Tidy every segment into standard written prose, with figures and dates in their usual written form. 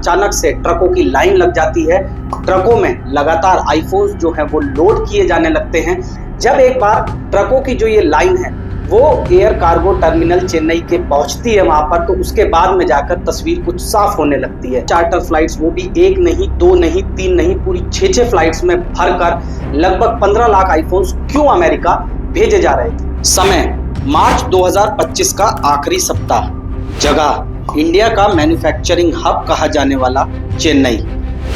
अचानक से ट्रकों की लाइन लग जाती है। ट्रकों में लगातार आईफोन्स जो हैं वो लोड किए जाने लगते हैं। जब एक बार ट्रकों की जो ये लाइन है वो एयर कार्गो टर्मिनल चेन्नई के पहुंचती है वहां पर, तो उसके बाद में जाकर तस्वीर कुछ साफ होने लगती है। चार्टर फ्लाइट्स, वो भी एक नहीं, दो नहीं, तीन नहीं, पूरी 6 फ्लाइट्स में भरकर लगभग 15 लाख आईफोन्स क्यों अमेरिका भेजे जा रहे थे। समय मार्च 2025 का आखिरी सप्ताह। जगह इंडिया का मैन्युफैक्चरिंग हब कहा जाने वाला चेन्नई।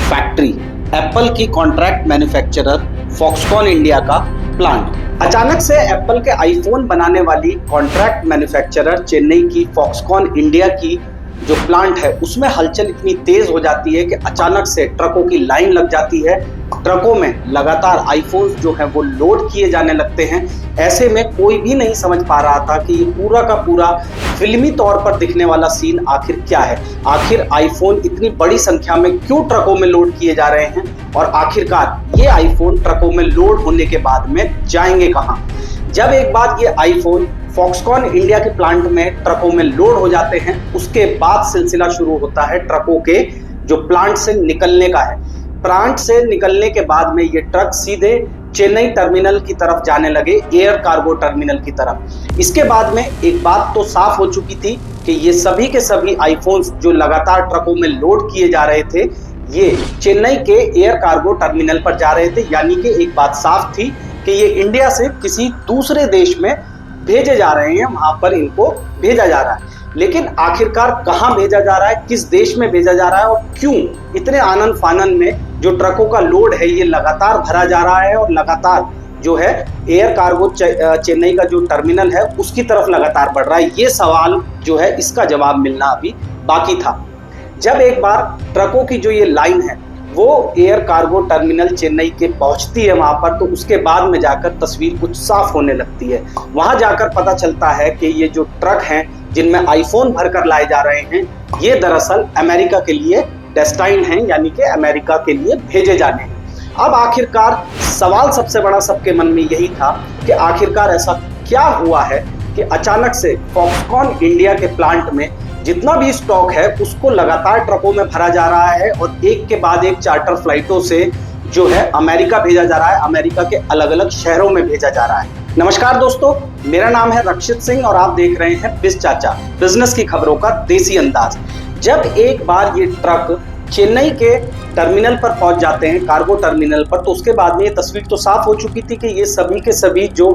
फैक्ट्री एप्पल की कॉन्ट्रैक्ट मैन्युफैक्चरर फॉक्सकॉन इंडिया का प्लांट। अचानक से एप्पल के आईफोन बनाने वाली कॉन्ट्रैक्ट मैन्युफैक्चरर चेन्नई की फॉक्सकॉन इंडिया की जो प्लांट है उसमें हलचल इतनी तेज हो जाती है कि अचानक से ट्रकों की लाइन लग जाती है। ट्रकों में लगातार आईफोन्स जो हैं वो लोड किए जाने लगते हैं। ऐसे में कोई भी नहीं समझ पा रहा था कि ये पूरा का पूरा फिल्मी तौर पर दिखने वाला सीन आखिर क्या है। आखिर आईफोन इतनी बड़ी संख्या में क्यों ट्रकों में लोड किए जा रहे हैं और आखिरकार ये आईफोन ट्रकों में लोड होने के बाद में जाएंगे कहाँ। जब एक बार ये आईफोन फॉक्सकॉन इंडिया के प्लांट में ट्रकों में लोड हो जाते हैं, उसके बाद सिलसिला शुरू होता है ट्रकों के जो प्लांट से निकलने का है। प्लांट से निकलने के बाद में ये ट्रक सीधे चेन्नई टर्मिनल की तरफ जाने लगे, एयर कार्गो टर्मिनल की तरफ। इसके बाद में एक बात तो साफ हो चुकी थी कि ये सभी के सभी आईफोन्स जो लगातार ट्रकों में लोड किए जा रहे थे ये चेन्नई के एयर कार्गो टर्मिनल पर जा रहे थे। यानी कि एक बात साफ थी कि ये इंडिया से किसी दूसरे देश में भेजे जा रहे हैं, वहां पर इनको भेजा जा रहा है। लेकिन आखिरकार कहां भेजा जा रहा है, किस देश में भेजा जा रहा है और क्यों इतने आनन फानन में जो ट्रकों का लोड है ये लगातार भरा जा रहा है और लगातार जो है एयर कार्गो चेन्नई का जो टर्मिनल है उसकी तरफ लगातार बढ़ रहा है, ये सवाल जो है इसका जवाब मिलना अभी बाकी था। जब एक बार ट्रकों की जो ये लाइन है वो एयर कार्गो टर्मिनल चेन्नई के पहुंचती है वहां पर, तो उसके बाद में जाकर तस्वीर कुछ साफ होने लगती है। वहां जाकर पता चलता है कि ये जो ट्रक हैं जिनमें आईफोन भरकर लाए जा रहे हैं ये दरअसल अमेरिका के लिए डेस्टाइन्ड हैं, यानी कि अमेरिका के लिए भेजे जाने हैं। अब आखिरकार सवाल सबसे बड़ा सबके मन में यही था कि आखिरकार ऐसा क्या हुआ है कि अचानक से फॉक्सकॉन इंडिया के प्लांट में जितना भी स्टॉक है उसको लगातार ट्रकों में भरा जा रहा है और एक के बाद एक चार्टर फ्लाइटों से जो है अमेरिका भेजा जा रहा है, अमेरिका के अलग अलग शहरों में भेजा जा रहा है। नमस्कार दोस्तों, मेरा नाम है रक्षित सिंह और आप देख रहे हैं बिज चाचा, बिजनेस की खबरों का देसी अंदाज। जब एक बार ये ट्रक चेन्नई के टर्मिनल पर पहुंच जाते हैं, कार्गो टर्मिनल पर, तो उसके बाद में ये तस्वीर तो साफ हो चुकी थी कि ये सभी के सभी जो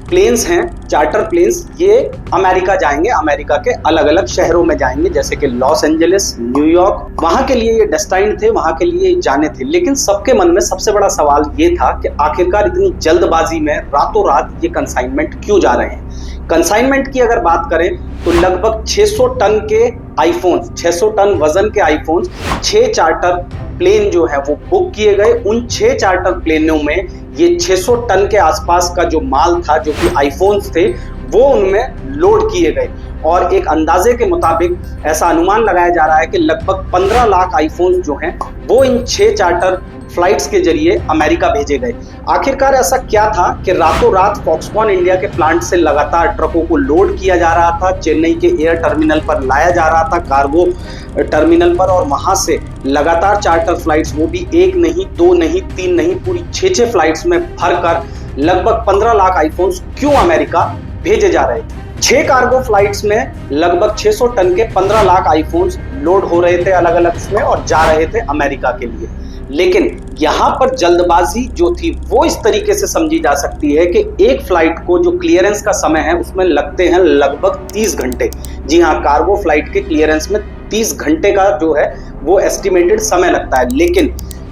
प्लेन्स हैं, चार्टर प्लेन्स, ये अमेरिका जाएंगे, अमेरिका के अलग अलग शहरों में जाएंगे, जैसे कि लॉस एंजलिस, न्यूयॉर्क, वहां के लिए ये डेस्टाइन्ड थे, वहां के लिए जाने थे। लेकिन सबके मन में सबसे बड़ा सवाल ये था कि आखिरकार इतनी जल्दबाजी में रातों रात ये कंसाइनमेंट क्यों जा रहे हैं। कंसाइनमेंट की अगर बात करें तो लगभग 600 टन के आईफोन्स, 600 टन वजन के आईफोन्स 6 चार्टर प्लेन जो है वो बुक किए गए। उन 6 चार्टर प्लेनों में ये 600 टन के आसपास का जो माल था, जो कि आईफोन्स थे, वो उनमें लोड किए गए और एक अंदाजे के मुताबिक ऐसा अनुमान लगाया जा रहा है कि लगभग 15 लाख आईफोन्स जो हैं वो इन 6 चार्टर फ्लाइट्स के जरिए अमेरिका भेजे गए। आखिरकार ऐसा क्या था कि रातों रात फॉक्सकॉन इंडिया के प्लांट से लगातार ट्रकों को लोड किया जा रहा था, चेन्नई के एयर टर्मिनल पर लाया जा रहा था, कार्गो टर्मिनल पर, और वहां से लगातार चार्टर फ्लाइट्स, वो भी एक नहीं, दो नहीं, तीन नहीं, पूरी 6 फ्लाइट्स में भरकर लगभग 15 लाख आईफोन्स क्यों अमेरिका भेजे जा रहे थे। 6 कार्गो फ्लाइट्स में लगभग 600 टन के 15 लाख आईफोन्स लोड हो रहे थे अलग अलग इसमें और जा रहे थे अमेरिका के लिए। लेकिन यहाँ पर जल्दबाजी जो थी वो इस तरीके से समझी जा सकती है कि एक फ्लाइट को जो क्लियरेंस का समय है उसमें लगते हैं लगभग 30 घंटे। जी हाँ, कार्गो फ्लाइट के क्लियरेंस में 30 घंटे का जो है वो एस्टिमेटेड समय लगता है। लेकिन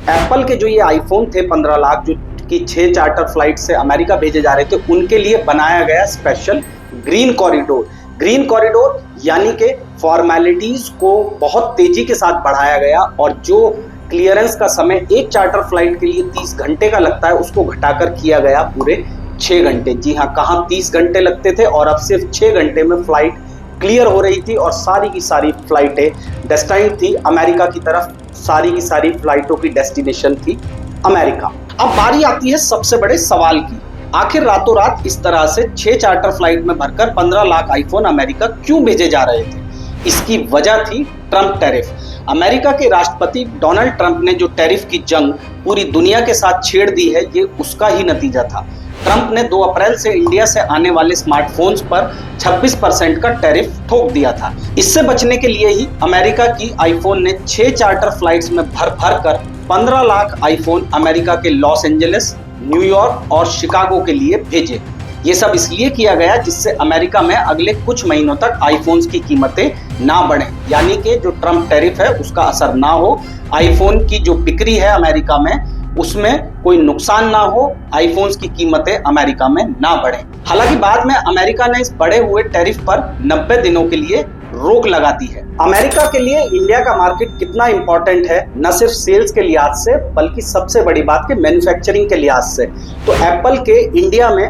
एप्पल के जो ये आईफोन थे 15 लाख जो कि 6 चार्टर फ्लाइट से अमेरिका भेजे जा रहे थे, उनके लिए बनाया गया special green corridor. Green corridor यानी कि फॉर्मेलिटीज को बहुत तेजी के साथ बढ़ाया गया और जो क्लियरेंस का समय एक चार्टर फ्लाइट के लिए 30 घंटे का लगता है उसको घटाकर किया गया पूरे 6 घंटे। जी हाँ, कहाँ 30 घंटे लगते थे और अब सिर्फ 6 घंटे में फ्लाइट क्लियर हो रही थी और सारी की सारी फ्लाइटें डेस्टाइन्ड थी अमेरिका की तरफ। सारी की सारी फ्लाइटों की डेस्टिनेशन थी अमेरिका। अब बारी आती है सबसे बड़े सवाल की, आखिर रातों रात इस तरह से 6 चार्टर फ्लाइट में भरकर 15 लाख आईफोन अमेरिका क्यों भेजे जा रहे थे। इसकी वजह थी ट्रम्प टैरिफ। अमेरिका के राष्ट्रपति डोनाल्ड ट्रंप ने जो टैरिफ की जंग पूरी दुनिया के साथ छेड़ दी है, ये उसका ही नतीजा था। ट्रंप ने 2 अप्रैल से इंडिया से आने वाले स्मार्टफोन्स पर 26% का टैरिफ ठोक दिया था। इससे बचने के लिए ही अमेरिका की आईफोन ने 6 चार्टर फ्लाइट्स में भर कर 15 लाख आईफोन अमेरिका के लॉस एंजलिस, न्यूयॉर्क और शिकागो के लिए भेजे। ये सब इसलिए किया गया जिससे अमेरिका में अगले कुछ महीनों तक आईफोन्स की कीमतें ना बढ़ें, यानी कि जो ट्रम्प टैरिफ है उसका असर ना हो, आईफोन की जो बिक्री है अमेरिका में उसमें कोई नुकसान ना हो, आईफोन्स की कीमतें अमेरिका में ना बढ़ें। हालांकि बाद में अमेरिका ने इस बढ़े हुए टैरिफ पर 90 दिनों के लिए रोक लगा दी है। अमेरिका के लिए इंडिया का मार्केट कितना इंपॉर्टेंट है, न सिर्फ सेल्स के लिहाज से बल्कि सबसे बड़ी बात के मैन्युफैक्चरिंग के लिहाज से। तो एप्पल के इंडिया में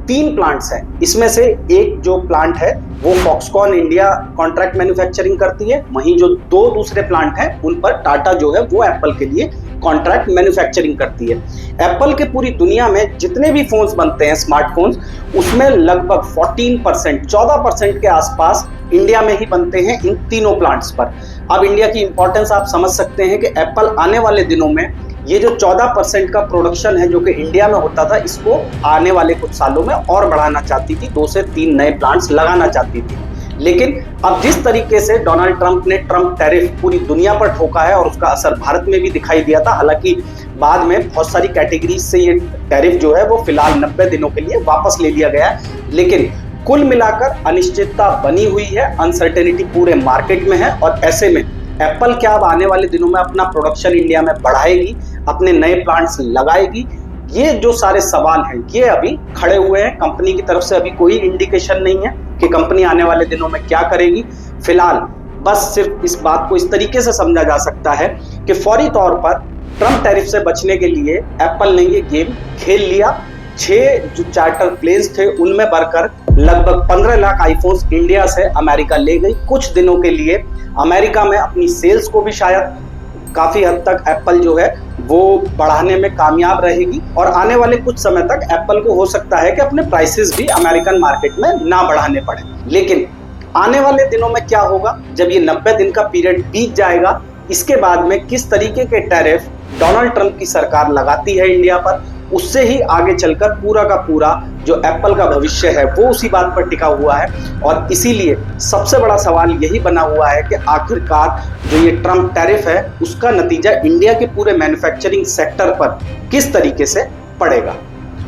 3 प्लांट्स हैं। इसमें से एक जो प्लांट है वो फॉक्सकॉन इंडिया कॉन्ट्रैक्ट मैन्युफैक्चरिंग करती है, वहीं जो 2 दूसरे प्लांट हैं उन पर टाटा जो है वो एप्पल के लिए कॉन्ट्रैक्ट मैन्युफैक्चरिंग करती है। एप्पल के पूरी दुनिया में जितने भी फोन्स बनते हैं, स्मार्टफोन्स, उसमें लगभग 14% के आसपास इंडिया में ही बनते हैं इन तीनों प्लांट्स पर। अब इंडिया की इंपॉर्टेंस आप समझ सकते हैं कि एप्पल आने वाले दिनों में ये जो 14% का प्रोडक्शन है जो कि इंडिया में होता था, इसको आने वाले कुछ सालों में और बढ़ाना चाहती थी, 2 से 3 नए प्लांट्स लगाना चाहती थी। लेकिन अब जिस तरीके से डोनाल्ड ट्रंप ने ट्रम्प टैरिफ पूरी दुनिया पर ठोका है और उसका असर भारत में भी दिखाई दिया था, हालांकि बाद में बहुत सारी कैटेगरीज से ये टैरिफ जो है वो फिलहाल 90 दिनों के लिए वापस ले लिया गया है, लेकिन कुल मिलाकर अनिश्चितता बनी हुई है, अनसर्टेनिटी पूरे मार्केट में है। और ऐसे में एप्पल क्या अब आने वाले दिनों में अपना प्रोडक्शन इंडिया में बढ़ाएगी, अपने नए प्लांट्स लगाएगी, ये जो सारे सवाल हैं ये अभी खड़े हुए हैं। कंपनी की तरफ से अभी कोई इंडिकेशन नहीं है कि कंपनी आने वाले दिनों में क्या करेगी। फिलहाल बस सिर्फ इस बात को इस तरीके से समझा जा सकता है कि फौरी तौर पर ट्रम्प टैरिफ से बचने के लिए एप्पल ने ये गेम खेल लिया। 6 जो चार्टर प्लेन्स थे उनमें भरकर लगभग 15 लाख आईफोन्स इंडिया से अमेरिका ले गई। कुछ दिनों के लिए अमेरिका में अपनी सेल्स को भी शायद काफी हद तक एप्पल जो है वो बढ़ाने में कामयाब रहेगी, और आने वाले कुछ समय तक एप्पल को हो सकता है कि अपने प्राइसेस भी अमेरिकन मार्केट में ना बढ़ाने पड़े। लेकिन आने वाले दिनों में क्या होगा, जब ये 90 दिन का पीरियड बीत जाएगा, इसके बाद में किस तरीके के टैरिफ डोनाल्ड ट्रंप की सरकार लगाती है इंडिया पर, उससे ही आगे चलकर पूरा का पूरा जो एप्पल का भविष्य है वो उसी बात पर टिका हुआ है। और इसीलिए सबसे बड़ा सवाल यही बना हुआ है कि आखिरकार जो ये ट्रम्प टैरिफ है उसका नतीजा इंडिया के पूरे मैन्युफैक्चरिंग सेक्टर पर किस तरीके से पड़ेगा।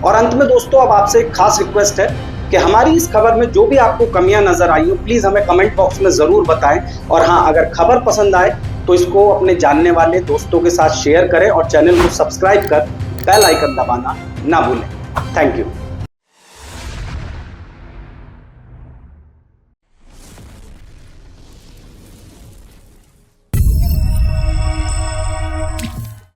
और अंत में दोस्तों अब आपसे एक खास रिक्वेस्ट है कि हमारी इस खबर में जो भी आपको कमियां नजर आई हो प्लीज हमें कमेंट बॉक्स में जरूर बताएं। और हाँ, अगर खबर पसंद आए तो इसको अपने जानने वाले दोस्तों के साथ शेयर करें और चैनल को सब्सक्राइब कर बेल आइकन दबाना ना भूलें। Thank you.